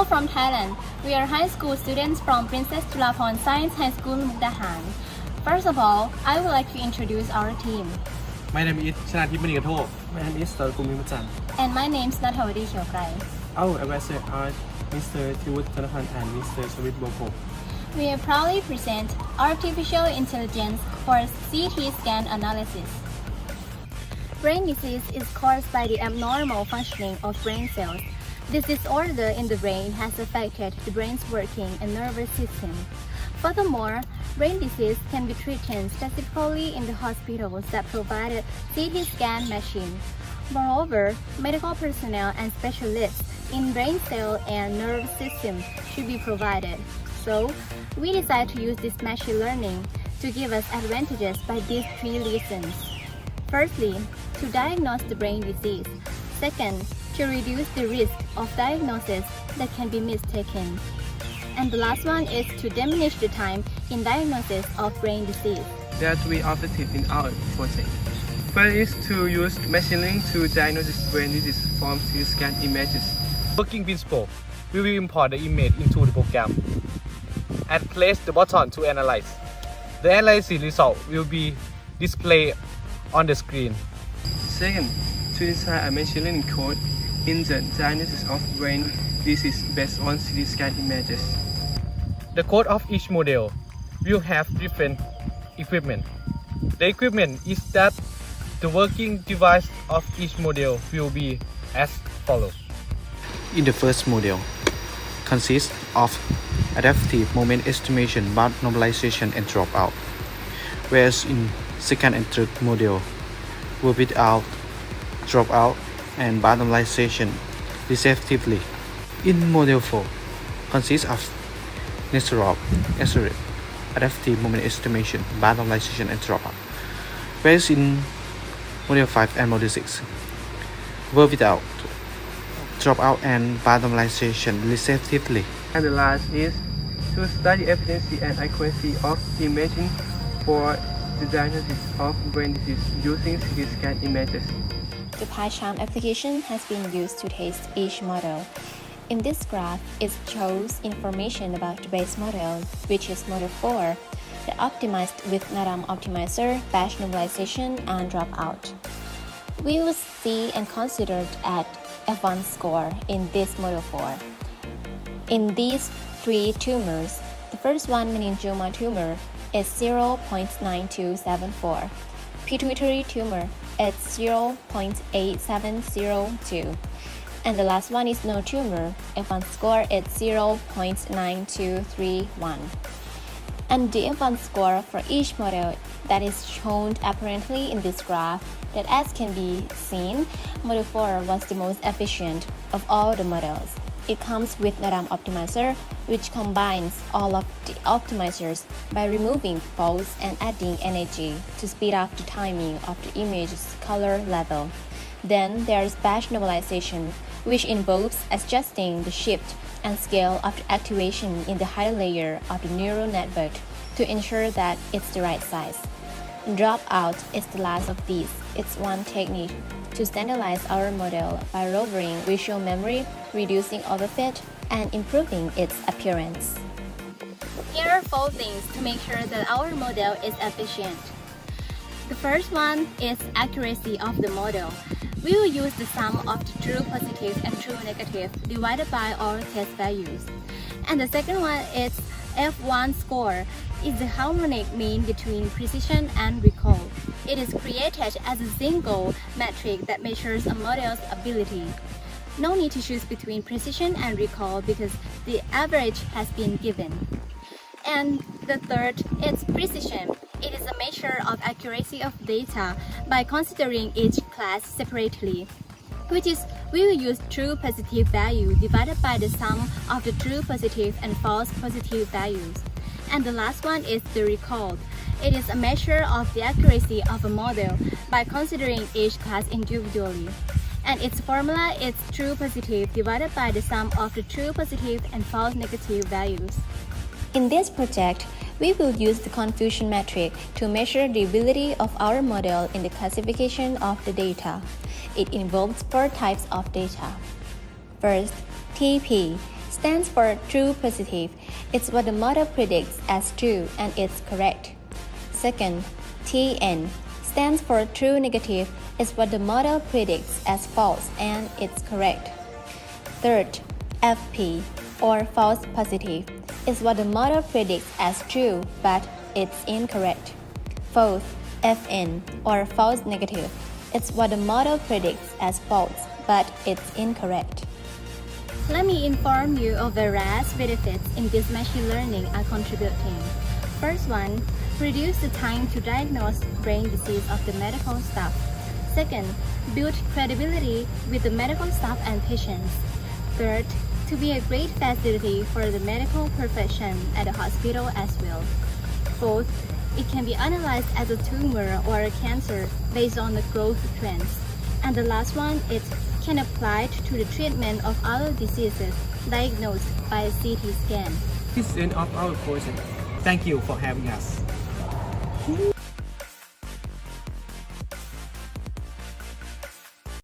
from Thailand. We are high school students from Princess Chulabhorn Science High School, Mukdahan. First of all, I would like to introduce our team. My name is Chanathip Manikatho. My name is Tarkumi Machan. And my name is Nathawadi Kyokrai. Our advisors are Mr. Tiwut Tanahan and Mr. Sawit Boko. We proudly present artificial intelligence for CT scan analysis. Brain disease is caused by the abnormal functioning of brain cells. This disorder in the brain has affected the brain's working and nervous system. Furthermore, brain disease can be treated specifically in the hospitals that provide CT scan machine. Moreover, medical personnel and specialists in brain cell and nerve system should be provided. So, we decided to use this machine learning to give us advantages by these three reasons. Firstly, to diagnose the brain disease. Second, to reduce the risk of diagnosis that can be mistaken. And the last one is to diminish the time in diagnosis of brain disease. There are three objectives in our project. First is to use machine learning to diagnose brain disease from CT scan images. Working principle. We will import the image into the program and place the button to analyze. The analysis result will be displayed on the screen. Second, to design a machine learning code in the diagnosis of brain disease based on CT scan images. The code of each model will have different equipment. The equipment is that the working device of each model will be as follows. In the first model, consists of adaptive moment estimation, bar normalization, and dropout, whereas in second and third model were without dropout and bar normalization respectively. In model 4, consists of natural, accurate, adaptive moment estimation, bar normalization, and dropout, whereas in model 5 and model 6 were without dropout and bar normalization respectively. And the last is to study efficiency and accuracy of imaging for the diagnosis of brain disease using CT scan images. The pie chart application has been used to test each model. In this graph, it shows information about the base model, which is model 4, that optimized with NADAM optimizer, batch normalization, and dropout. We will see and consider at F1 score in this model 4. In these three tumors, the first one, meningioma tumor, is 0.9274. Pituitary tumor is 0.8702. And the last one is no tumor. F1 score is 0.9231. And the F1 score for each model that is shown apparently in this graph, that as can be seen, model 4 was the most efficient of all the models. It comes with NADAM optimizer, which combines all of the optimizers by removing faults and adding energy to speed up the timing of the image's color level. Then there is batch normalization, which involves adjusting the shift and scale of the activation in the higher layer of the neural network to ensure that it's the right size. Dropout is the last of these. It's one technique to standardize our model by lowering visual memory, reducing overfit, and improving its appearance. Here are 4 things to make sure that our model is efficient. The first one is accuracy of the model. We will use the sum of the true positive and true negative divided by all test values. And the second one is F1 score, is the harmonic mean between precision and recall. It is created as a single metric that measures a model's ability. No need to choose between precision and recall because the average has been given. And the third is precision. It is a measure of accuracy of data by considering each class separately, which is we will use true positive value divided by the sum of the true positive and false positive values. And the last one is the recall. It is a measure of the accuracy of a model by considering each class individually. And its formula is true positive divided by the sum of the true positive and false negative values. In this project, we will use the confusion metric to measure the ability of our model in the classification of the data. It involves 4 types of data. First, TP stands for true positive. It's what the model predicts as true and it's correct. Second, TN stands for true negative. It's what the model predicts as false and it's correct. Third, FP or false positive is what the model predicts as true but it's incorrect. Fourth, FN or false negative. It's what the model predicts as false but it's incorrect. Let me inform you of various benefits in this machine learning are contributing. First one, reduce the time to diagnose brain disease of the medical staff. Second, build credibility with the medical staff and patients. Third, to be a great facility for the medical profession at the hospital as well. Fourth, it can be analyzed as a tumor or a cancer based on the growth trends. And the last one, it can apply to the treatment of other diseases diagnosed by a CT scan. This is the end of our course. Thank you for having us.